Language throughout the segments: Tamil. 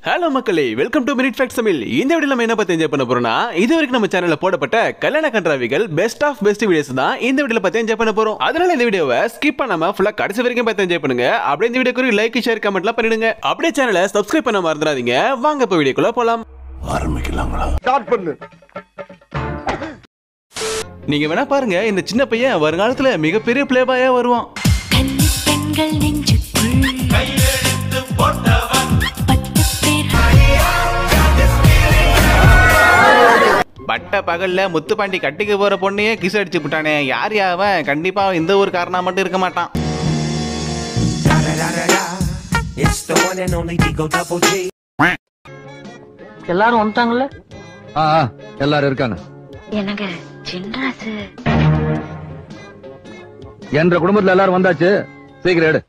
ஹலோ மக்களே, welcome to minute facts Tamil. இந்த வீடியோல நம்ம என்ன பத்தி என்ஜாய் பண்ண போறோம்னா, இது வரைக்கும் நம்ம சேனல்ல போடப்பட்ட கல்யாண கன்றாவிகள் பெஸ்ட் ஆஃப் பெஸ்ட் வீடியோஸ் தான் இந்த வீடியோல பத்தி என்ஜாய் பண்ண போறோம். அதனால இந்த வீடியோவை ஸ்கிப் பண்ணாம ஃபுல்லா கடைசி வரைக்கும் பார்த்து என்ஜாய் பண்ணுங்க. அப்படியே இந்த வீடியோக்கு லைக், ஷேர், கமெண்ட்லாம் பண்ணிடுங்க. அப்படியே சேனலை சப்ஸ்கிரைப் பண்ண மறந்துடாதீங்க. வாங்க இப்ப வீடியோக்குள்ள போலாம். ஆரம்பிக்கலாங்களா? ஸ்டார்ட் பண்ணு. நீங்க வேணா பாருங்க, இந்த சின்ன பையன் வருங்காலத்துல மிகப்பெரிய பிளே பாயா வருவான். பட்ட பகல்ல முத்துப்பாண்டி கட்டிக்கு போற பொண்ணையே கிஸ் அடிச்சு விட்டானே, யார் அவன்? கண்டிப்பா இந்த ஒரு காரணம் மட்டும் இருக்க மாட்டான். எல்லாரும் வந்துட்டாங்கல்ல? எல்லாரும் இருக்காங்க. எனக்கு சின்ராசு என்ற குடும்பத்துல எல்லாரும் வந்தாச்சு, சீக்கிரம் எடு.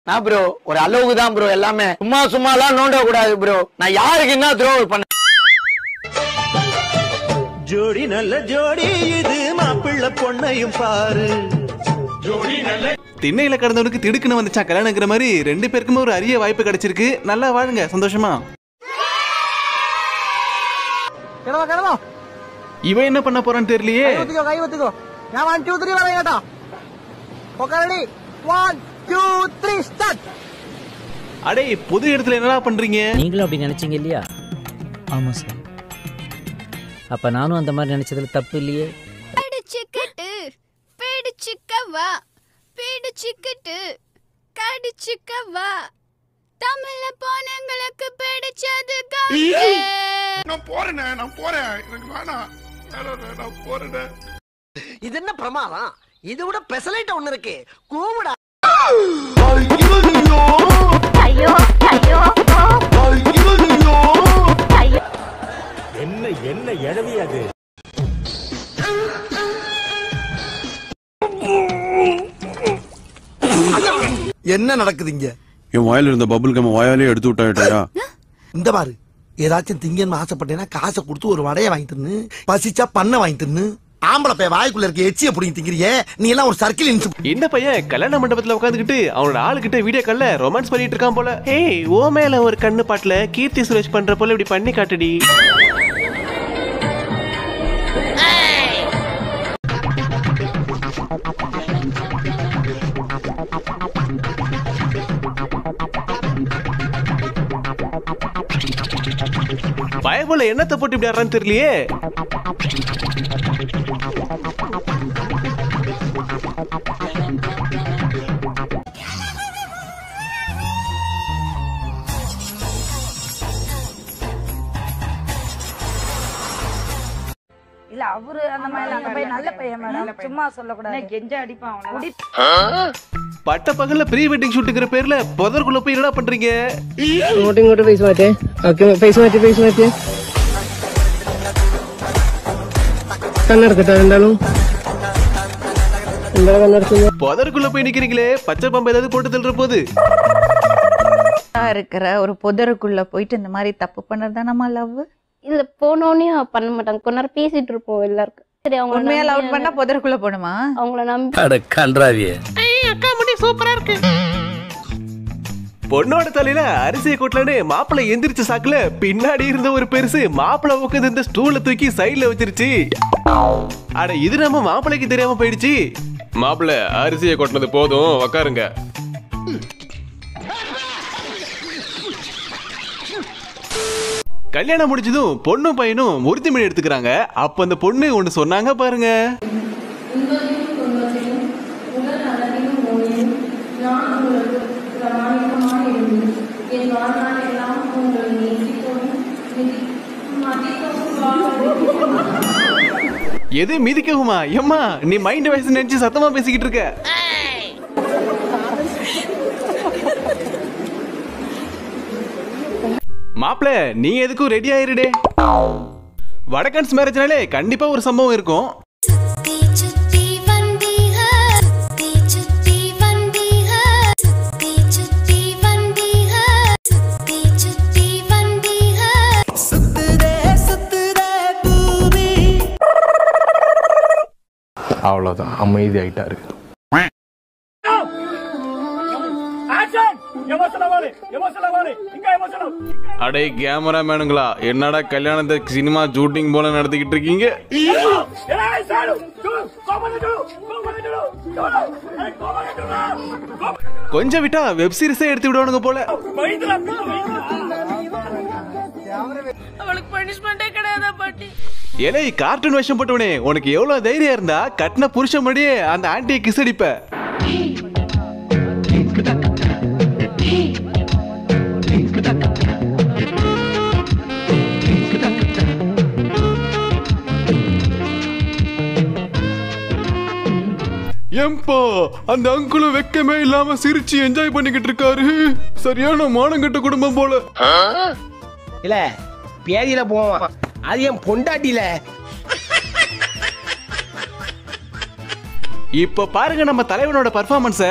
நான் ப்ரோ ஒரு அளவுக்கு தான் ப்ரோ, எல்லாமே சும்மா எல்லாம் நோண்ட கூடாது ப்ரோ. நான் யாருக்கு என்ன துரோகம் பண்ண? ஜோடி நல்ல ஜோடி, இது மாப்பிள்ளை பொண்ணையும் பாரு. ஜோடி நல்ல திண்ணையில கடந்தவனுக்கு திடுக்குன்னு வந்துச்சா கல்யாணங்கிற மாதிரி ரெண்டு பேருக்குமே ஒரு அரிய வாய்ப்பு கிடைச்சிருக்கு. நல்லா வாழுங்க சந்தோஷமா. இவன் என்ன பண்ண போறான்னு தெரியலையே. கை ஒத்துக்கோ. நான் 1 2 3 வரேன் கேட்டா. Okay 1 2 3 start. அடே, புது இடத்துல என்னடா பண்றீங்க? நீங்களும் அப்படி நினைச்சீங்க இல்லையா? ஆமா சார். அப்ப நானும் அந்த மாதிரி நினைச்சதுல தப்பு இல்லையே. பிடிச்சிக்கிட்டு பிடிச்சிக்கவா, பிடிச்சிக்கிட்டு கடிச்சிக்கவா, தமிழ்ல போனங்களுக்கு பிடிச்சது கவிதை. நான் போறேன் எனக்கு வேணாம், நான் போறேன். இது என்ன பிரமாதம்? இது விட பெசலைட் ஒண்ணு இருக்கு, கூவுடா. ஐயோ ஐயோ என்ன எழவி அது? என்ன நடக்குது இங்க? என் வாயில இருந்த பபுள் கம் வாயாலே எடுத்து விட்டாயா? இந்த பாரு, ஏதாச்சும் திங்கன்னு ஆசைப்பட்டேன்னா காசை கொடுத்து ஒரு வடையை வாங்கி தின்னு, பசிச்சா பண்ண வாங்கி தின்னு. ஆம்பளை பைய வாய்க்குள்ள இருக்க எச்சிய புடிங்கி திங்கிறியே, நீ எல்லாம் ஒரு சர்க்கிள் இன்சு. இந்த பையன் கல்யாண மண்டபத்துல உட்காந்துக்கிட்டு அவனோட ஆளுகிட்ட வீடியோ கால்ல ரொமான்ஸ் பண்ணிட்டு இருக்கான் போல. ஏய், ஓ மேல ஒரு கண்ணு பாட்டுல கீர்த்தி சுரேஷ் பண்ற போல இப்படி பண்ணி காட்டுடி. பயபோல என்னத்தை போட்டு இப்படி ஆடுறான்னு தெரியலையே. இல்ல அவரு அந்த மாதிரி நல்ல பையன் மேடம், சும்மா சொல்லக்கூடாது. கெஞ்ச அடிப்பான். பட்ட பகல்ல ப்ரீ வெட்டிங் ஷூட்டுங்கிற பேர்ல புதருக்குள்ள போய் என்னடா பண்றீங்க? இங்கோட்டு பேச மாட்டேன். ஓகே பேச மாட்டேன். கண்ணு இருக்கட்டா இருந்தாலும் புதருக்குள்ள போய் நிக்கிறீங்களே, பச்சை பம்பு ஏதாவது போட்டு தள்ளுற போது இருக்கிற ஒரு புதருக்குள்ள போயிட்டு இந்த மாதிரி தப்பு பண்றதா நம்ம லவ்? இல்ல போனோனே பண்ண மாட்டாங்க, கொஞ்ச நேரம் பேசிட்டு இருப்போம் எல்லாருக்கும். சரி, அவங்க உண்மையா லவ் பண்ணா புதருக்குள்ள போணுமா? அவங்கள நம்பி. அட கன்றாவியே. அக்கா முடி சூப்பரா இருக்கு. பொண்ணோட தலையில அரிசியை கொட்டலான்னு மாப்பிள்ளை எந்திரிச்ச சாக்குல பின்னாடி இருந்த ஒரு பெருசு மாப்பிள்ளை உட்காந்து இந்த ஸ்டூல தூக்கி சைட்ல வச்சிருச்சு. அட, இது நம்ம மாப்பிள்ளைக்கு தெரியாம போயிடுச்சு. மாப்பிள்ளை, அரிசியை கொட்டினது போதும், உக்காருங்க. கல்யாணம் முடிச்சதும் பொண்ணும் பையனும் உறுதிமொழி எடுத்துக்கிறாங்க. அப்ப அந்த பொண்ணு ஒண்ணு சொன்னாங்க பாருங்க. எது மிதிக்கவுமா? எம்மா, நீ மைண்ட் வாய்ஸ் நினைச்சு சத்தமா பேசிக்கிட்டு இருக்க. மாப்பிள்ள, நீ எதுக்கும் ரெடி ஆயிருடே. வடக்கன்ஸ் மேரேஜ்னாலே கண்டிப்பா ஒரு சம்பவம் இருக்கும். அவ்வளவுதான், அமைதி ஆயிட்டாரு. ஆக்ஷன் அடே கேமராமேனுங்களா, என்னடா கல்யாணத்தை சினிமா ஷூட்டிங் போல நடத்திக்கிட்டு இருக்கீங்க? கொஞ்சம் விட்டா வெப் சீரிஸே எடுத்து விடுவானுங்க போல. ஏலே கார்ட்டூன் வேஷம் போட்டவனே, உனக்கு எவ்வளவு தைரியம் இருந்தா கட்டின புருஷன் முன்னாடியே அந்த ஆன்டியை கிஸ் அடிப்ப? ஏம்பா அந்த அங்குளும் வெக்கமே இல்லாம சிரிச்சு என்ஜாய் பண்ணிக்கிட்டு இருக்காரு. சரியான மானங்கட்ட குடும்பம் போல. இல்ல பேதியில போவான், அது என் பொண்டாட்டில. இப்ப பாருங்க நம்ம தலைவனோட பர்ஃபார்மன்ஸ.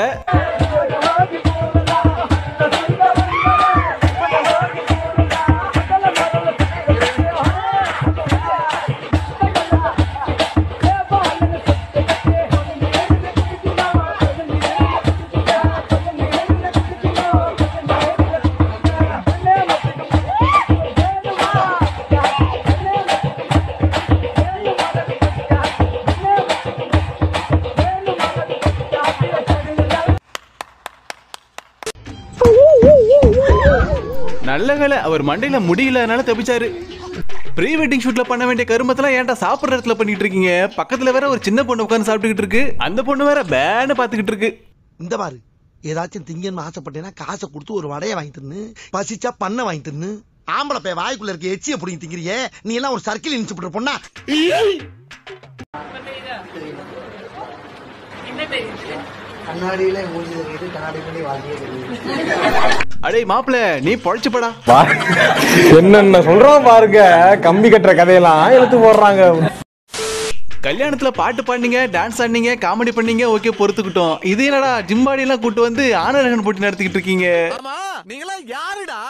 நல்ல வேலை அவர் மண்டையில முடியலனால தப்பிச்சாரு. ப்ரீ வெட்டிங் ஷூட்ல பண்ண வேண்டிய கருமத்தெல்லாம் ஏன்டா சாப்பிடுற இடத்துல பண்ணிட்டு இருக்கீங்க? பக்கத்துல வேற ஒரு சின்ன பொண்ணு உட்கார்ந்து சாப்பிட்டுக்கிட்டு இருக்கு. அந்த பொண்ணு வேற பேன்னு பாத்துக்கிட்டு இருக்கு. இந்த பாரு, ஏதாச்சும் திங்கன்னு ஆசைப்பட்டேன்னா காசை கொடுத்து ஒரு வடையை வாங்கி தின்னு, பசிச்சா பண்ண வாங்கி தின்னு. ஆம்பளை பைய வாய்க்குள்ள இருக்க எச்சிய புடிங்கி திங்கிறியே, நீ எல்லாம் ஒரு சர்க்கிள் இன்ஸ்பெக்டர் பொண்ணா? கண்ணாடியில மூஞ்சி தெரியுது, கண்ணாடி பண்ணி வாழ்க்கையே தெரியுது. அடே மாப்பிள, நீ பொழைச்சுப்படா. என்னென்ன சொல்றான் பாருங்க, கம்பி கட்டுற கதையெல்லாம் எடுத்து போடுறாங்க. கல்யாணத்துல பாட்டு பாடினீங்க, டான்ஸ் ஆடினீங்க, காமெடி பண்ணீங்க, ஓகே பொறுத்துக்கிட்டோம். இது என்னடா ஜிம்பாடி எல்லாம் கூட்டு வந்து ஆனரகன் போட்டி நடத்திக்கிட்டு இருக்கீங்க? நீங்களா யாருடா?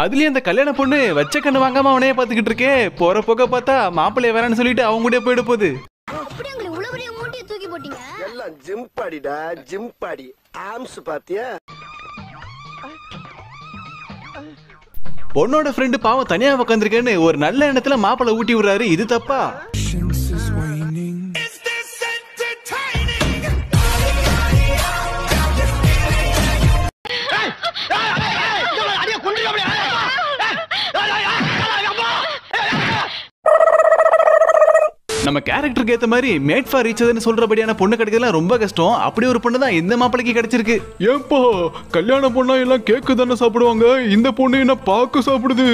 அதுலயும் அந்த கல்யாண பொண்ணு வச்ச கண்ணு வாங்காம அவனையே பாத்துக்கிட்டு இருக்கே. போற போக்க பார்த்தா மாப்பிள்ளைய வேறான்னு சொல்லிட்டு அவங்க கூட போயிட போகுது. எல்லாம் ஜிம் பாடிடா, ஜிம் பாடி. ஆம்ஸ் பாத்தியா? பொண்ணோட ஃப்ரெண்டு பாவம் தனியா உட்காந்துருக்கேன்னு ஒரு நல்ல எண்ணத்துல மாப்பிள்ளை ஊட்டி விடுறாரு. இது தப்பா? நம்ம கேரக்டருக்கு ஏத்த மாதிரி மேட் ஃபார் ஈச் அதர்னு சொல்றபடியான பொண்ணு கிடைக்கிறதுலாம் ரொம்ப கஷ்டம். அப்படி ஒரு பொண்ணு தான் இந்த மாப்பிளைக்கு கிடைச்சிருக்கு. ஏப்பா கல்யாண பொண்ணா எல்லாம் கேக்கு தானே சாப்பிடுவாங்க, இந்த பொண்ணு என்ன பாக்கு சாப்பிடுது?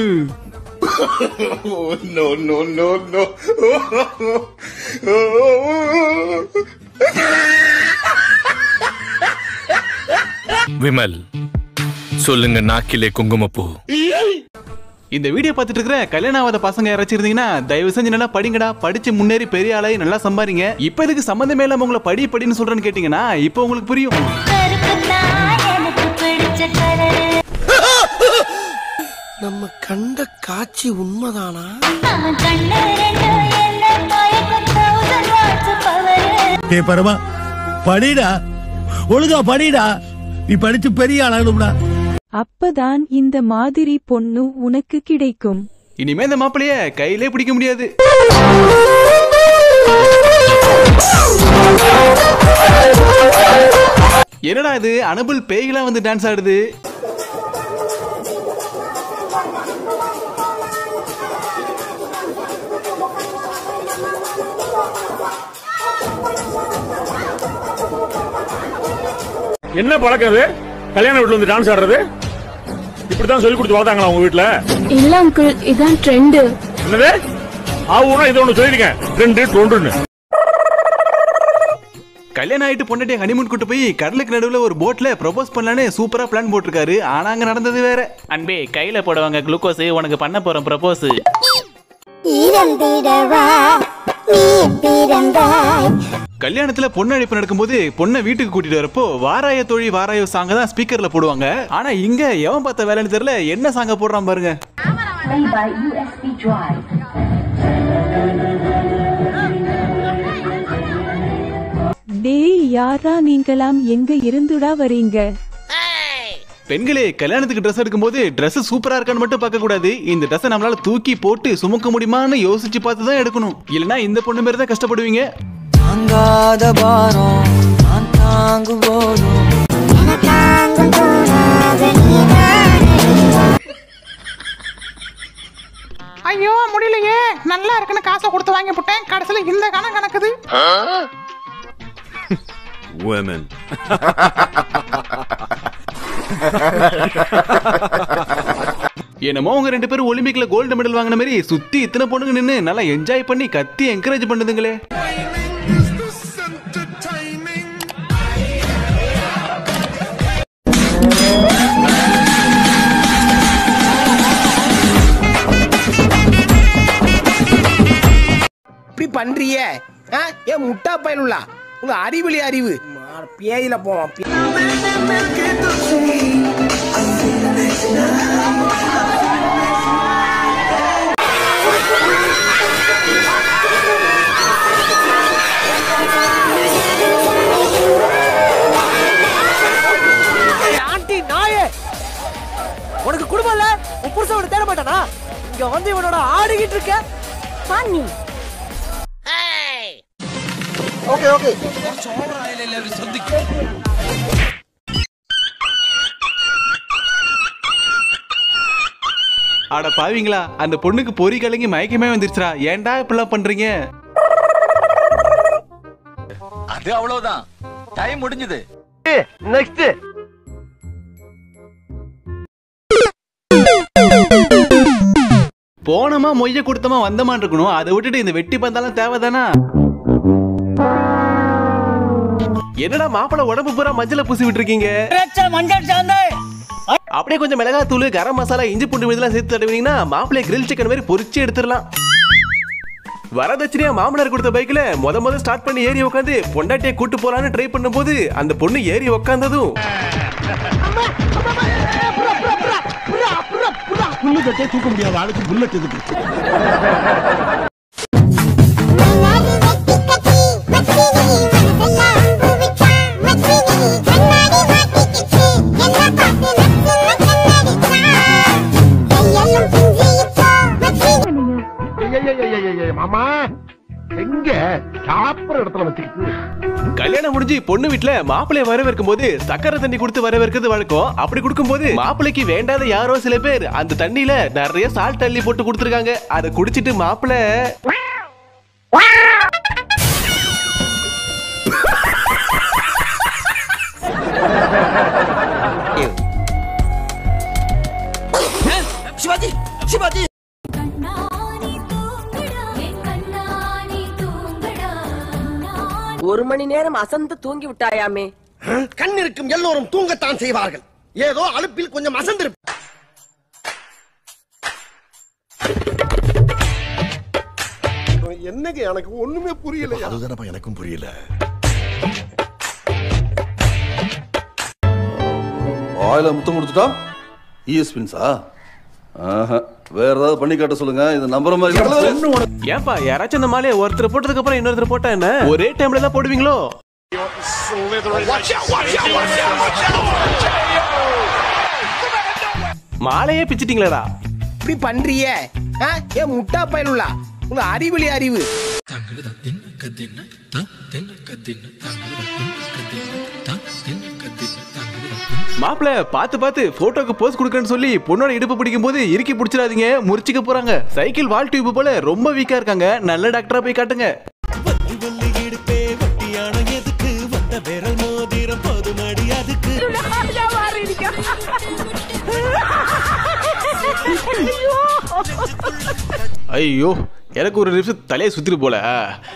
விமல் சொல்லுங்க, நாக்கிலே குங்குமப்பூ. இந்த வீடியோ பார்த்துட்டு இருக்கிற கல்யாணம் ஆகாத பசங்க யாராச்சும் இருந்தீங்கன்னா தயவு செஞ்சு நல்லா படிங்கடா. படிச்சு முன்னேறி பெரிய ஆளாய் நல்லா சம்பாதிங்க. இப்ப இதுக்கு சம்பந்தமே இல்லாம உங்களை படின்னு சொல்றேன்னு கேட்டீங்கன்னா இப்ப உங்களுக்கு புரியும். நம்ம கண்ட காட்சி உண்மைதானா? பரமா படிடா, ஒழுங்கா படிடா, நீ படிச்சு பெரிய ஆளாகணும்டா. அப்பதான் இந்த மாதிரி பொண்ணு உனக்கு கிடைக்கும். இனிமே இந்த மாப்பிளைய கையிலே பிடிக்க முடியாது. என்னடா இது, அனபுல் பேய்களா வந்து டான்ஸ் ஆடுது. என்ன பழக்கம் அது? கல்யாண வீட்டுல வந்து டான்ஸ் ஆடுறது இப்படிதான் சொல்லி கொடுத்து வளர்த்தாங்களா உங்க வீட்டுல? இல்ல அங்கிள், இதான் ட்ரெண்ட். என்னது ஆவுனா இது ஒண்ணு சொல்லிருக்கேன், ட்ரெண்ட் ட்ரெண்ட்னு. கல்யாணம் ஆயிட்டு பொண்டாட்டி ஹனிமூன் கூட்டு போய் கடலுக்கு நடுவுல ஒரு போட்ல ப்ரொபோஸ் பண்ணலான்னு சூப்பரா பிளான் போட்டிருக்காரு. ஆனா அங்க நடந்தது வேற. அன்பே கையில போடுவாங்க குளுக்கோஸ், உனக்கு பண்ண போறோம் ப்ரொபோஸ். கல்யாணத்துல பொண்ணு அழைப்பு நடக்கும்போது பொண்ணை வீட்டுக்கு கூட்டிட்டு வரப்போ வாராய தோழி வாராயோ சாங்க தான் ஸ்பீக்கர்ல போடுவாங்க. ஆனா இங்க எவன் பார்த்த வேலைன்னு தெரியல, என்ன சாங்க போடுறான் பாருங்க. யாரா நீங்களாம் எங்க இருந்துடா வரீங்க? பெண்களே, கல்யாணத்துக்கு ட்ரெஸ் எடுக்கும்போது ட்ரெஸ் சூப்பரா இருக்கான்னு மட்டும் பார்க்க கூடாது. இந்த ட்ரெஸ் நம்மளால தூக்கி போட்டு சுமக்க முடியுமான்னு யோசிச்சு பார்த்து தான் எடுக்கணும். இல்லனா இந்த பொண்ணு மாதிரி தான் கஷ்டப்படுவீங்க. தாங்காத பாரம் நான் தாங்கும் போதும் ஐயோ முடியலையே, நல்லா இருக்குன்னு காசை கொடுத்து வாங்கி போட்டேன், கடைசியில இந்த கணக்கு கணக்குது. Women. என்னமோ உங்க 2 பேரும் ஒலிம்பிக்ல கோல்டு மெடல் வாங்கின மாதிரி சுத்தி இத்தனை பொண்ணுங்க நின்னு நல்லா என்ஜாய் பண்ணி கத்தி என்கரேஜ் பண்ணுதுங்களே. இப்படி பண்றிய ஏன் முட்டா பயனுள்ளா உங்க அறிவுலி அறிவு பேயில போவான். ஆண்டி நாயே, உனக்கு குடும்பம் இல்ல, உன் புருஷன் தேட மாட்டானா? இங்க வந்து இவனோட ஆடிக்கிட்டு இருக்க பாண்ணி. ஓகே ஓகே அட பாவீங்களா, அந்த பொண்ணுக்கு பொறி கலங்கி மயக்கமே வந்துருச்சுடா. ஏன்டா இப்படிலாம் பண்றீங்க? அது அவ்வளவுதான், டைம் முடிஞ்சது. நெக்ஸ்ட் போனமா மொய்ய கொடுத்தமா வந்தமான் இருக்கணும். அதை விட்டுட்டு இந்த வெட்டி பந்தாலும் தேவைதானா? என்னடா மாப்பிள உடம்பு பூரா மஞ்சள பூசி விட்டுருக்கீங்க. அப்படியே கொஞ்சம் மிளகாய் தூள், கரம் மசாலா, இஞ்சி பூண்டு விழுதெல்லாம் சேர்த்து தடவினீங்கன்னா மாப்பிளை கிரில் சிக்கன் மாதிரி பொரிச்சு எடுத்துடலாம். வரதட்சணையா மாமனார் கொடுத்த பைக்ல முத ஸ்டார்ட் பண்ணி ஏறி உட்காந்து பொண்டாட்டியை கூட்டு போலான்னு ட்ரை பண்ணும்போது அந்த பொண்ணு ஏறி உட்காந்ததும் தூக்க முடியாது ஆளுக்கு புல்லட் எதுக்கு? மாமா எங்க சாப்பிடுற இடத்துல வச்சுக்கிட்டு கல்யாணம் முடிஞ்சு பொண்ணு வீட்டுல மாப்பிள்ளைய வரவேற்கும் போது சக்கரை தண்ணி கொடுத்து வரவேற்கிறது வழக்கம். அப்படி கொடுக்கும் போது மாப்பிள்ளைக்கு வேண்டாத யாரோ சில பேர் அந்த தண்ணியில நிறைய சால்ட் அள்ளி போட்டு கொடுத்துருக்காங்க. அதை குடிச்சிட்டு மாப்பிள்ளை சிவாஜி சிவாஜி ஒரு மணி நேரம் அசந்து தூங்கி விட்டாயாமே. கண் இருக்கும் எல்லோரும் தூங்கத்தான் செய்வார்கள். ஏதோ அலுப்பில் கொஞ்சம் அசந்திருப்ப. என்னங்க எனக்கு ஒண்ணுமே புரியல. அதுதானப்பா எனக்கும் புரியல. ஆயில முத்தம் கொடுத்துட்டா இஎஸ்பின்ஸா? வேற ஏதாவது பண்ணி காட்ட சொல்லுங்க. இது நம்புற மாதிரி. ஏப்பா யாராச்சும் இந்த மாலையை ஒருத்தர் போட்டதுக்கு அப்புறம் இன்னொருத்தர் போட்டா என்ன ஒரே டைம்ல தான் போடுவீங்களோ? மாலையே பிச்சிட்டீங்களா? இப்படி பண்றிய ஏன் முட்டா பயனுள்ளா உங்க அறிவுலி அறிவு. மாப்பிள்ள பார்த்து பார்த்து போட்டோக்கு போஸ் கொடுக்கறேன்னு சொல்லி பொண்ணோட இடுப்பு பிடிக்கும் போது இறுக்கி பிடிச்சிடாதீங்க, முறிச்சுக்க போறாங்க. சைக்கிள் வால் டியூப் போல ரொம்ப வீக்கா இருக்காங்க, நல்ல டாக்டரா போய் காட்டுங்க. ஐயோ எனக்கு ஒரு நிமிஷம் தலையை சுத்திட்டு போல.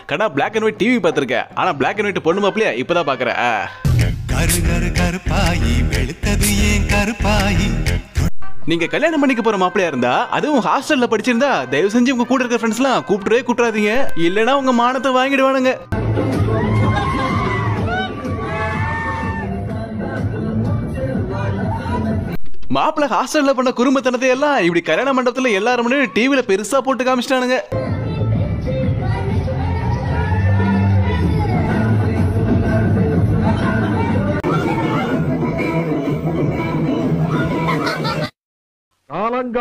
கடா பிளாக் அண்ட் ஒயிட் டிவி பார்த்திருக்கேன், ஆனா பிளாக் அண்ட் ஒயிட் பொண்ணு மாப்பிளையா இப்பதான் பாக்குறேன். நீங்க கல்யாணம் பண்ணிக்க போற மாப்பிளையா இருந்தா, அதுவும் ஹாஸ்டல்ல படிச்சிருந்தா தயவு செஞ்சு உங்க கூட இருக்க ஃப்ரெண்ட்ஸ் எல்லாம் கூப்பிட்டுறாதீங்க, இல்லனா உங்க மானத்தை வாங்கிடுவானுங்க. மாப்பிள்ள ஹாஸ்டல்ல பண்ண குறும்புத்தனத்தை எல்லாம் இப்படி கல்யாண மண்டபத்துல எல்லாரும் முன்னாடி டிவில பெருசா போட்டு காமிச்சிட்டானுங்க.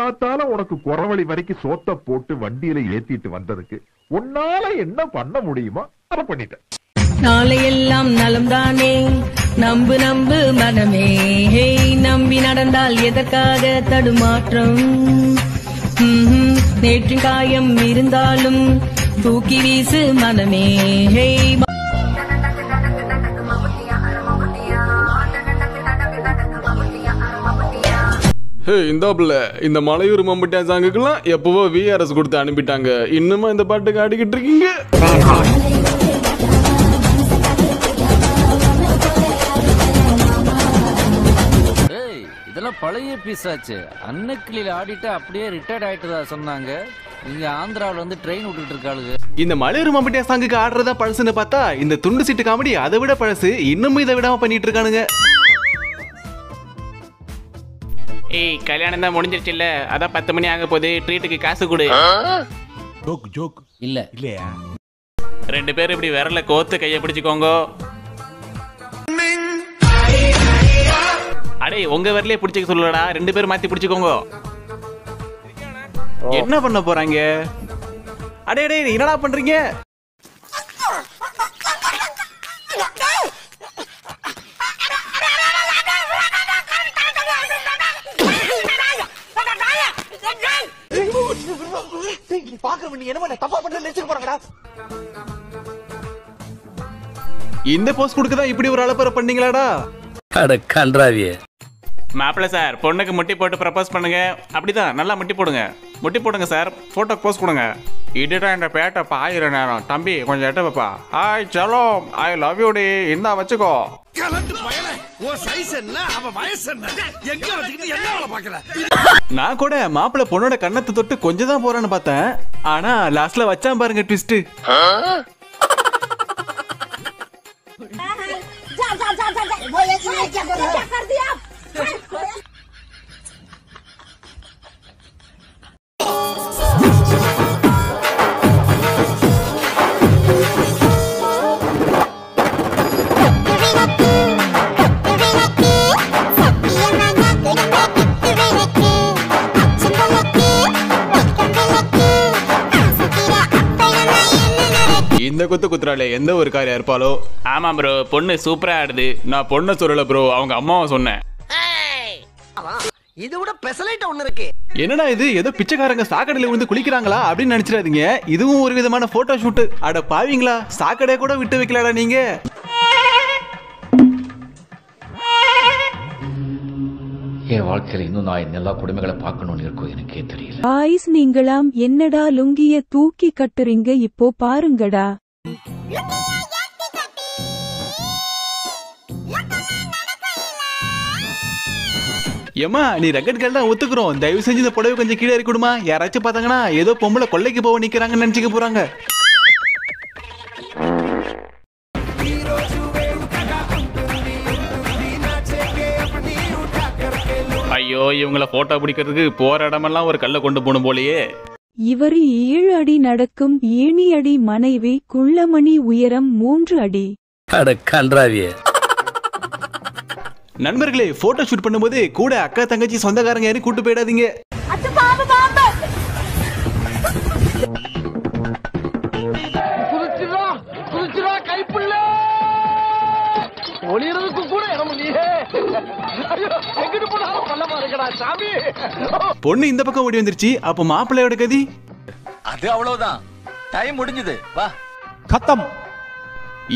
காலங்காத்தால உனக்கு குறவழி வரைக்கும் சோத்த போட்டு வண்டியில ஏத்திட்டு வந்ததுக்கு உன்னால என்ன பண்ண முடியுமோ அதை பண்ணிட்டேன். நாளையெல்லாம் நலம்தானே, நம்பு நம்பு மனமே, நம்பி நடந்தால் எதற்காக தடுமாற்றம்? நேற்றின் காயம் இருந்தாலும் தூக்கி வீசு மனமே. இந்தாப்புல இந்த மலையூர் மம்பட்டியா சாங்குக்கெல்லாம் எப்பவோ VRS கொடுத்து அனுப்பிட்டாங்க. இன்னுமா இந்த பாட்டுக்கு ஆடிக்கிட்டு இருக்கீங்க? இதெல்லாம் பழைய பீஸ் ஆச்சு. அன்னக்கிளியில ஆடிட்டு அப்படியே ரிட்டையர்ட் ஆயிட்டதா சொன்னாங்க. இங்க ஆந்திராவில வந்து ட்ரெயின் விட்டுட்டு இருக்காளுங்க. இந்த மலையூர் மம்பட்டியா சாங்குக்கு ஆடுறதா பழசுன்னு பார்த்தா இந்த துண்டு சீட்டு காமெடி அதை விட பழசு. இன்னும் இதை விடாம பண்ணிட்டு இருக்கானுங்க. ஏய் கல்யாணம் தான் முடிஞ்சிருச்சு இல்ல, அதான் 10 மணி ஆக போகுது, ட்ரீட்டுக்கு காசு கொடு. ஜோக் இல்ல இல்லையா? 2 பேரும் இப்படி விரல கோத்து கையை பிடிச்சுக்கோங்க. அடே உங்க விரலே பிடிச்சிக்க சொல்லடா, 2 பேரும் மாத்தி பிடிச்சுக்கோங்க. என்ன பண்ண போறாங்க? அடே அடே என்னடா பண்றீங்க? இந்த போஸ்ட் கொடுக்கதான் இப்படி ஒரு அலப்பறை பண்ணீங்களாடா? அட கன்றாவியே. மாப்பிள்ள சார் பொண்ணுக்கு முட்டி போட்டு ப்ரப்போஸ் பண்ணுங்க. அப்படிதான் நல்லா முட்டி போடுங்க. முட்டி போடுங்க சார். போட்டோக்கு போஸ்ட் கொடுங்க. இதுதான் இந்த பேட்டை பாயிர நேரம். தம்பி கொஞ்சம் எட்ட வைப்பா. ஹாய் சலோ, ஐ லவ் யூ டி. இந்தா வச்சுக்கோ. நான் கூட மாப்பிள்ள பொண்ணோட கண்ணத்தை தொட்டு கொஞ்சம் தான் போறான்னு பார்த்தேன். ஆனா லாஸ்ட்ல வச்சான் பாருங்க ட்விஸ்ட். இந்த குத்து குத்துறாளே எந்த ஒரு காரியம் இருப்பாளோ. ஆமா ப்ரோ, பொண்ணு சூப்பரா ஆடுது. நான் பொண்ணை சொல்லல ப்ரோ, அவங்க அம்மாவை சொன்னேன். இது விட பெசலைட் ஒண்ணு இருக்கு. என்னடா இது, ஏதோ பிச்சைக்காரங்க சாக்கடையில விழுந்து குளிக்கிறாங்களா அப்படின்னு நினைச்சிடாதீங்க. இதுவும் ஒரு விதமான போட்டோ ஷூட். அட பாவீங்களா, சாக்கடையை கூட விட்டு வைக்கலடா நீங்க. என் வாழ்க்கையில இன்னும் நான் எல்லா குடும்பங்களை பார்க்கணும்னு இருக்கும் எனக்கே தெரியல. ஆயிஸ் நீங்களாம் என்னடா லுங்கிய தூக்கி கட்டுறீங்க இப்போ பாருங்கடா. ஏமா நீ ரெக்கட் கேள் தான் ஒத்துக்குறோம். தயவு செஞ்சு இந்த புடவை கொஞ்சம் கீழே இருக்கணுமா? யாராச்சும் பார்த்தாங்கன்னா ஏதோ பொம்பளை கொள்ளைக்கு போக நிக்கிறாங்கன்னு நினைச்சுக்க போறாங்க. ஐயோ இவங்கள போட்டோ பிடிக்கிறதுக்கு போற இடமெல்லாம் ஒரு கல்ல கொண்டு போகணும் போலயே. இவர் 7 அடி நடக்கும் 7 அடி மனைவி குள்ளமணி உயரம் 3 அடி. அட கன்றாவியே. நண்பர்களே போட்டோ ஷூட் பண்ணும்போது கூட அக்கா தங்கச்சி சொந்தக்காரங்க யாரும் கூட்டு போயிடாதீங்க. கைப்புள்ள ஒளியறதுக்கு கூட இடம் இல்லையே. எங்கிட்டு போனாலும் பள்ளமா இருக்கடா சாமி. பொண்ணு இந்த பக்கம் ஓடி வந்துருச்சு. அப்ப மாப்பிள்ளையோட கதி அது அவ்வளவுதான். டைம் முடிஞ்சது. வா கத்தம்.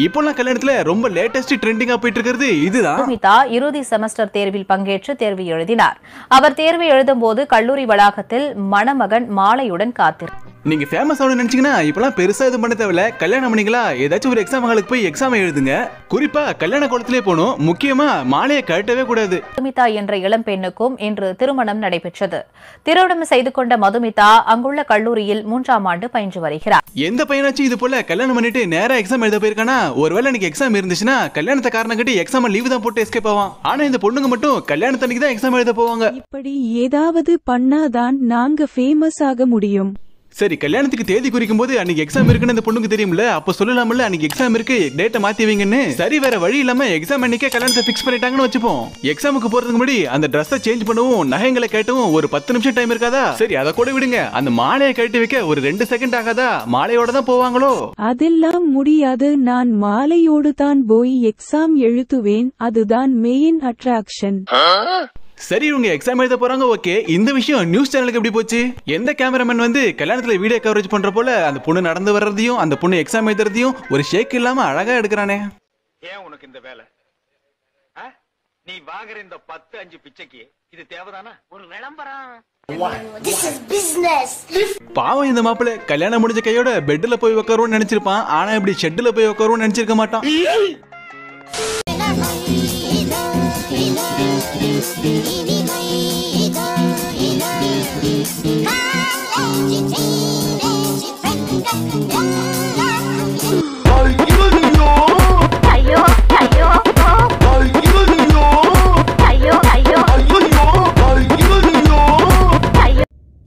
இப்போலாம் கல்யாணத்துல ரொம்ப லேட்டஸ்ட் ட்ரெண்டிங்கா போயிட்டு இருக்கிறது இதுதான். மதுமிதா இறுதி செமஸ்டர் தேர்வில் பங்கேற்று தேர்வு எழுதினார். அவர் தேர்வு எழுதும் போது கல்லூரி வளாகத்தில் மணமகன் மாலையுடன் காத்திருந்தார். நீங்க ஃபேமஸ் ஆகணும்னு நினைச்சீங்கன்னா இப்பெல்லாம் பெருசா இது பண்ண தேவையில்ல. கல்யாணம் பண்ணிங்களா ஏதாச்சும் ஒரு எக்ஸாம் ஹாலுக்கு போய் எக்ஸாம் எழுதுங்க. குறிப்பா கல்யாண கோலத்திலே போகணும். முக்கியமா மாலையை கட்டவே கூடாது. மதுமிதா என்ற இளம் பெண்ணுக்கும் இன்று திருமணம் நடைபெற்றது. திருமணம் செய்து கொண்ட மதுமிதா அங்குள்ள கல்லூரியில் 3ஆம் ஆண்டு பயின்று வருகிறார். எந்த பையனாச்சும் இது போல கல்யாணம் பண்ணிட்டு நேரா எக்ஸாம் எழுத போயிருக்கானா? ஒருவேளை எனக்கு எக்ஸாம் இருந்துச்சுன்னா கல்யாணத்தை காரணம் கட்டி எக்ஸாம் லீவு தான் போட்டு எஸ்கேப் ஆவான். ஆனா இந்த பொண்ணுங்க மட்டும் கல்யாணத்தன்னைக்கு தான் எக்ஸாம் எழுத போவாங்க. இப்படி ஏதாவது பண்ணாதான் நாங்க ஃபேமஸ் ஆக முடியும். சரி, கல்யாணத்துக்கு தேதி குறிக்கும் போது அன்னைக்கு எக்ஸாம் இருக்குன்னு அந்த பொண்ணுக்கு தெரியும்ல, அப்ப சொல்லலாம்ல அன்னைக்கு எக்ஸாம் இருக்கு, டேட்டை மாத்தி வைங்கன்னு. சரி, வேற வழி இல்லாம எக்ஸாம் அன்னைக்கே கல்யாணத்தை ஃபிக்ஸ் பண்ணிட்டாங்கன்னு வச்சுப்போம். எக்ஸாமுக்கு போறதுக்கு முன்னாடி அந்த ட்ரெஸ்ஸை சேஞ்ச் பண்ணவும் நகைங்களை கேட்டவும் ஒரு 10 நிமிஷம் டைம் இருக்காதா? சரி, அதை கூட விடுங்க, அந்த மாலையை கழட்டி வைக்க ஒரு 2 செகண்ட் ஆகாதா? மாலையோட தான் போவாங்களோ? அதெல்லாம் முடியாது, நான் மாலையோடு தான் போய் எக்ஸாம் எழுதுவேன், அதுதான் மெயின் அட்ராக்ஷன். சரி, இவங்க எக்ஸாம் எழுத போறாங்க, ஓகே. இந்த விஷயம் நியூஸ் சேனலுக்கு எப்படி போச்சு? எந்த கேமராமேன் வந்து கல்யாணத்துல வீடியோ கவரேஜ் பண்ற போல அந்த பொண்ணு நடந்து வர்றதையும் அந்த பொண்ணு எக்ஸாம் எழுதுறதையும் ஒரு ஷேக் இல்லாம அழகா எடுக்கிறானே. ஏன் உனக்கு இந்த வேலை? நீ வாங்குற இந்த 10-5 பிச்சைக்கு இது தேவைதானா? ஒரு விளம்பரம். பாவம் இந்த மாப்பிள்ளை கல்யாணம் முடிஞ்ச கையோட பெட்ல போய் உட்காருவோம்னு நினைச்சிருப்பான். ஆனா இப்படி ஷெட்ல போய் உட்காருவோம்னு நினைச்சிருக்க மாட்டான்.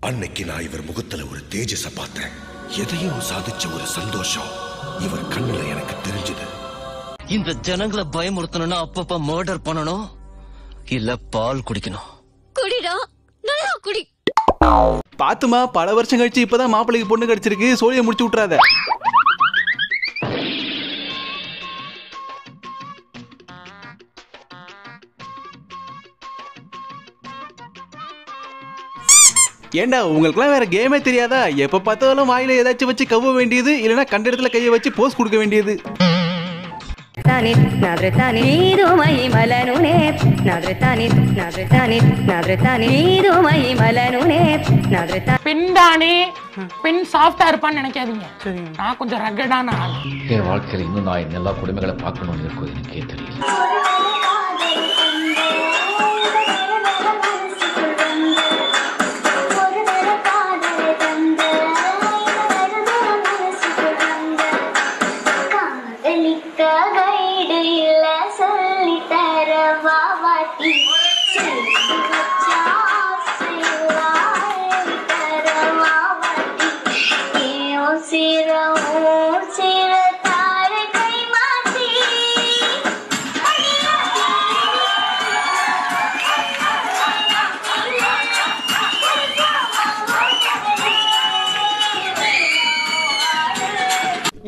அன்னைக்கு நான் இவர் முகத்துல ஒரு தேஜஸ பார்த்தேன். எதையும் சாதிச்ச ஒரு சந்தோஷம் இவர் கண்ணுல எனக்கு தெரிஞ்சது. இந்த ஜனங்களை பயமுறுத்தணும்னா அப்பப்ப மர்டர் பண்ணணும், இல்ல பால் குடிக்கணும். குடிடா, நல்லா குடி. பாத்துமா, பல வருஷம் கழிச்சு இப்பதான் மாப்பிள்ளைக்கு பொண்ணு கிடைச்சிருக்கு, சோழியை முடிச்சு விட்டுறாத. ஏண்டா, உங்களுக்குலாம் வேற கேமே தெரியாதா? எப்ப பார்த்தாலும் வாயில ஏதாச்சும் வச்சு கவ்வ வேண்டியது, இல்லனா கண்ட இடத்துல கையை வச்சு போஸ் கொடுக்க வேண்டியது. பெண்தானே, பெண் சாஃப்டா இருப்பான்னு நினைக்காதீங்க. நான் கொஞ்சம் ரகடான ஆள். என் வாழ்க்கையில் இன்னும் நான் எல்லா குடும்பங்களை பார்க்கணும்னு இருக்கும் எனக்கே தெரியல.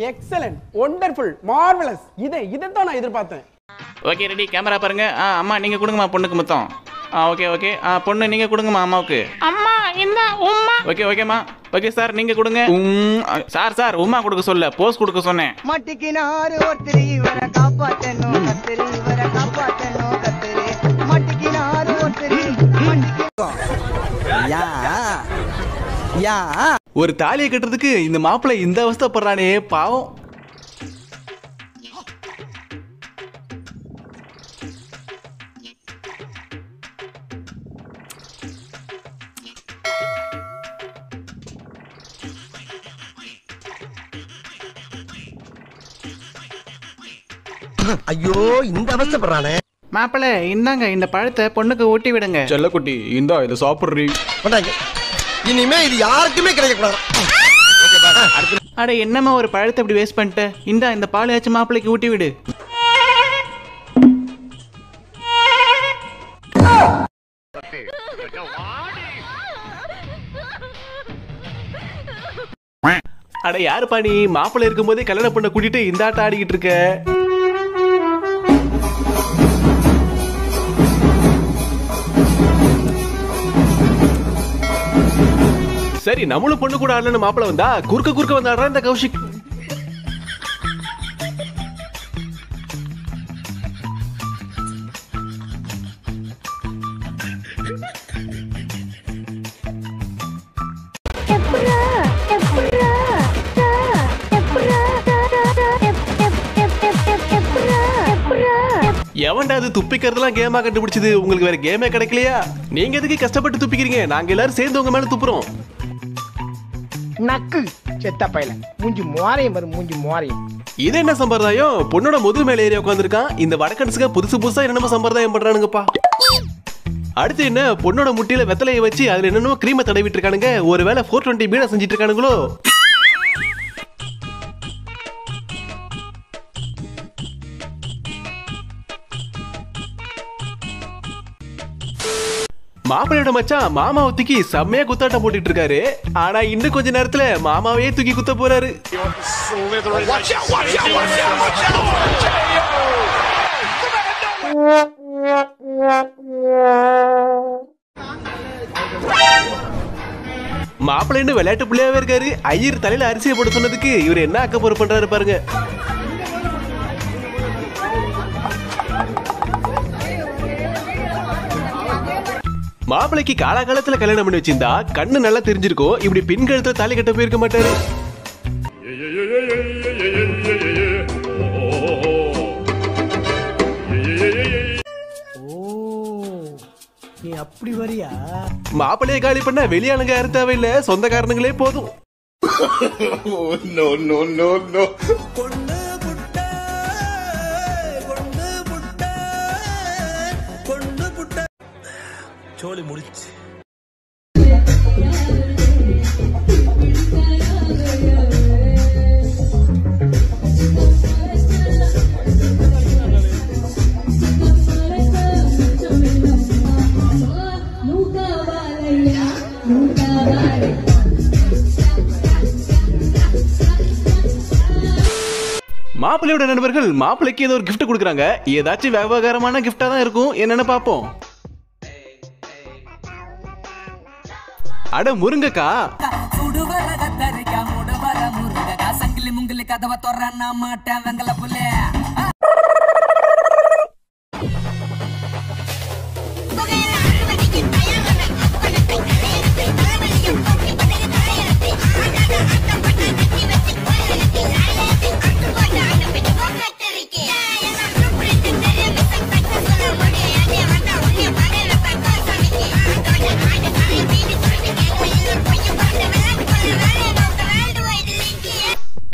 Excellent, wonderful, marvellous. இதைத்தான் நான் எதிர்பார்த்தேன். ஓகே, ரெடி, கேமரா பாருங்க. அம்மா நீங்க கொடுங்கம்மா பொண்ணுக்கு மொத்தம். ஓகே ஓகே, பொண்ணு நீங்க கொடுங்கம்மா அம்மாவுக்கு. அம்மா இந்த உம்மா. ஓகே ஓகேம்மா. ஓகே சார், நீங்க கொடுங்க. சார் உம்மா கொடுக்க சொல்ல, போஸ் கொடுக்க சொன்னேன். மட்டிக்கினாரு ஒருத்தரி இவரை காப்பாத்தணும் கத்திரி, இவரை காப்பாத்தணும் கத்திரி. மட்டிக்கினாரு ஒருத்தரி ஒரு தாலியை கட்டுறதுக்கு இந்த மாப்பிள்ளை இந்த அவஸ்தைப்படுறானே, பாவம். ஐயோ, இந்த அவஸ்தைப்படுறானே. மாப்பிள்ளை இந்தாங்க, இந்த பழத்தை பொண்ணுக்கு ஊட்டி விடுங்க. செல்லக்குட்டி இந்தா இதை சாப்பிடுறீ. இனிமே இது யாருக்குமே கிடைக்க கூடாது. அட என்னம்மா ஒரு பழத்தை இப்படி வேஸ்ட் பண்ணிட்ட, இந்த பாலையாச்சும் மாப்பிள்ளைக்கு ஊட்டி விடு. அட யாரு பாணி, மாப்பிள்ளை இருக்கும் போதே கல்யாணம் பண்ண கூட்டிட்டு இந்த ஆட்டம் ஆடிக்கிட்டு இருக்க. சரி, நம்மளும் பொண்ணு கூட ஆடலன்னு மாப்பிள்ள வந்தா குறுக்க வந்தாடுறா இந்த கௌஷிக். எவன்டா அது துப்பிக்கிறதுலாம் கேமா கண்டுபிடிச்சது? உங்களுக்கு வேற கேமே கிடைக்கலையா? நீங்க எதுக்கு கஷ்டப்பட்டு துப்பிக்கிறீங்க? நாங்க எல்லாரும் சேர்ந்து உங்க மேல துப்புறோம். நக்கு செத்த பையல, மூஞ்சி மோரையும் வரும், மூஞ்சி மோரையும். இது என்ன சம்பிரதாயம்? பொண்ணோட முதுகு மேல ஏறி உட்காந்துருக்கான். இந்த வடக்கன்ஸுக்கு புதுசா என்னென்ன சம்பிரதாயம் பண்றானுங்கப்பா. அடுத்து என்ன பொண்ணோட முட்டியில வெத்தலையை வச்சு அதுல என்னென்னமோ கிரீமை தடவிட்டு இருக்கானுங்க. ஒருவேளை 420 பீடா செஞ்சிட்டு இருக்கானுங்களோ? மாப்பிள்ளையோட மச்சான் மாமாவை தூக்கி செம்மையா குத்தாட்டம் போட்டுட்டு இருக்காரு. ஆனா இன்னும் கொஞ்ச நேரத்துல மாமாவையே தூக்கி குத்த போறாரு. மாப்பிள்ளை இன்னும் விளையாட்டு பிள்ளையாவே இருக்காரு. ஐயர் தலையில அரிசியை போட சொன்னதுக்கு இவர் என்ன அக்கப்போர் பண்றாரு பாருங்க. மாப்பிளைக்கு காலகாலத்துல கல்யாணம் பண்ணி வச்சிருந்தா கண்ணு நல்லா தெரிஞ்சிருக்கும். இப்படி பின் கழுத்துல தாலி கட்ட போயிருக்க மாட்டாரு. நீ அப்படி வரியா? மாப்பிளைய காலி பண்ண வெளியானுங்க யாரும் தேவையில்லை, சொந்தக்காரனுங்களே போதும். சோலி முடிச்சு. மாப்பிள்ளையோட நண்பர்கள் மாப்பிள்ளைக்கு ஏதோ ஒரு கிஃப்ட் கொடுக்குறாங்க. ஏதாச்சும் விவகாரமான கிஃப்டா தான் இருக்கும். என்னன்னு பாப்போம். அட முருங்கக்கா.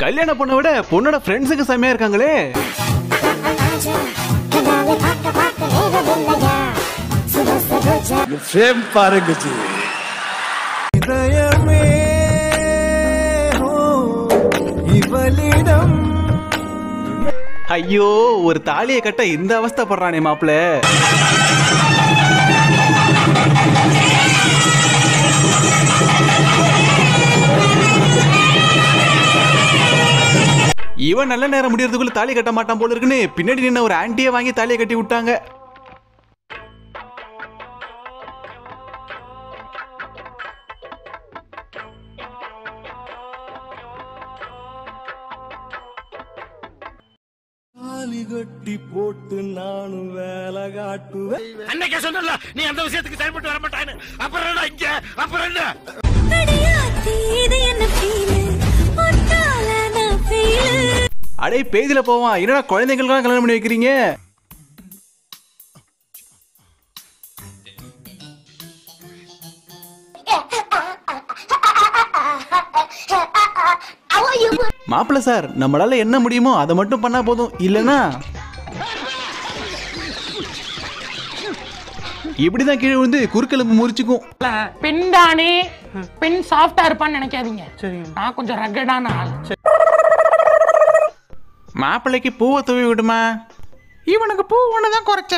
கல்யாண பொண்ணை விட பொண்ணோட ஃப்ரெண்ட்ஸுக்கு செமையா இருக்காங்களே. பாருங்க ஐயோ, ஒரு தாலியை கட்ட இந்த அவஸ்தைப்படுறானே மாப்பிள்ள. இவன் நல்ல நேரம் முடியறதுக்குள்ள தாலி கட்ட மாட்டான் போல இருக்குன்னு பின்னாடி நின்ன ஒரு ஆன்ட்டியை வாங்கி தாலியை கட்டி விட்டாங்க. தாலி கட்டி போட்டு நானும் வேலை காட்டுவேன். அன்னைக்கே சொன்னல நீ அந்த விஷயத்துக்கு செயல்பட்டு வர மாட்டான்னு. அப்புறம் என்ன இங்க? அப்புறம் என்ன? அடே பேதில போவான். என்னடா குழந்தைகளுக்கு கல்யாணம் பண்ணி வைக்கிறீங்க? மாப்பிள்ள சார், நம்மளால என்ன முடியுமோ அதை மட்டும் பண்ணா போதும். இல்லனா இப்படிதான் கீழே விழுந்து குறுக்கெலும்பு முறிச்சுக்கும். பின்டானே பின் சாஃப்டா இருப்பான்னு நினைக்காதீங்க. நான் கொஞ்சம் ரகடான ஆள். மாப்பிள்ளைக்கு பூவை தூவி விடுமா? இவனுக்கு பூ ஒண்ணுதான் குறைச்ச.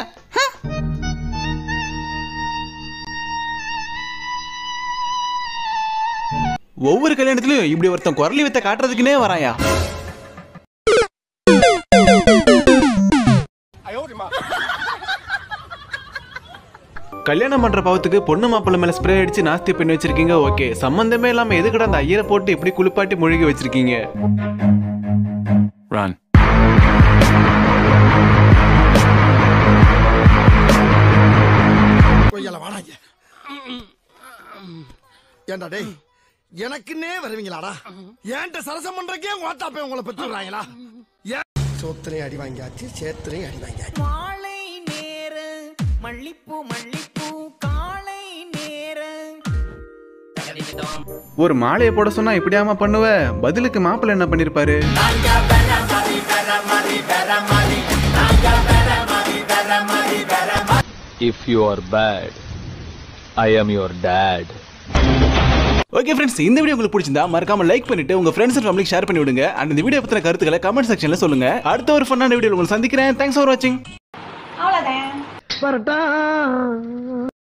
ஒவ்வொரு கல்யாணத்திலயும் இப்படி ஒருத்தன் குரலி வித்த காட்டுறதுக்குனே வராயா? கல்யாணம் பண்ற பாவத்துக்கு பொண்ணு மாப்பிள்ளை மேல ஸ்ப்ரே அடிச்சு நாஸ்தி பண்ணி வச்சிருக்கீங்க. ஓகே, சம்பந்தமே இல்லாம எதுக்கடா அந்த ஐயரை போட்டு இப்படி குளிப்பாட்டி முழுகி வச்சிருக்கீங்க? Run. ஏண்டா டேய், எனக்குன்னே வருவீங்களாடா? ஏன்ட்ட சரசம் பண்றக்கே ஓட்டாப்பே உங்களை பெற்றுறாங்களா? சோத்திரையும் அடி வாங்கியாச்சு, சேத்திரையும் அடி வாங்கியாச்சு. மாலை நேர மல்லிப்பூ மல்லிப்பூ காலை நேர. ஒரு மாலையை போட சொன்னா இப்படியாம பண்ணுவ? பதிலுக்கு மாப்பிள்ளை என்ன பண்ணிருப்பாரு? If you are bad, I am your dot. Okay friends, இந்த வீடியோ உங்களுக்கு பிடிச்சிருந்தா மறக்காம லைக் பண்ணிட்டு உங்க ஃப்ரெண்ட்ஸ் அண்ட் ஃபேமிலிக்கு ஷேர் பண்ணி விடுங்க. அண்ட் இந்த வீடியோ பத்தின கருத்துக்களை கமெண்ட் செக்ஷன்ல சொல்லுங்க. அடுத்த ஒரு ஃபன்னான வீடியோல உங்களை சந்திக்கிறேன். தேங்க்ஸ் ஃபார் வாட்சிங். அவ்வளவுதான்.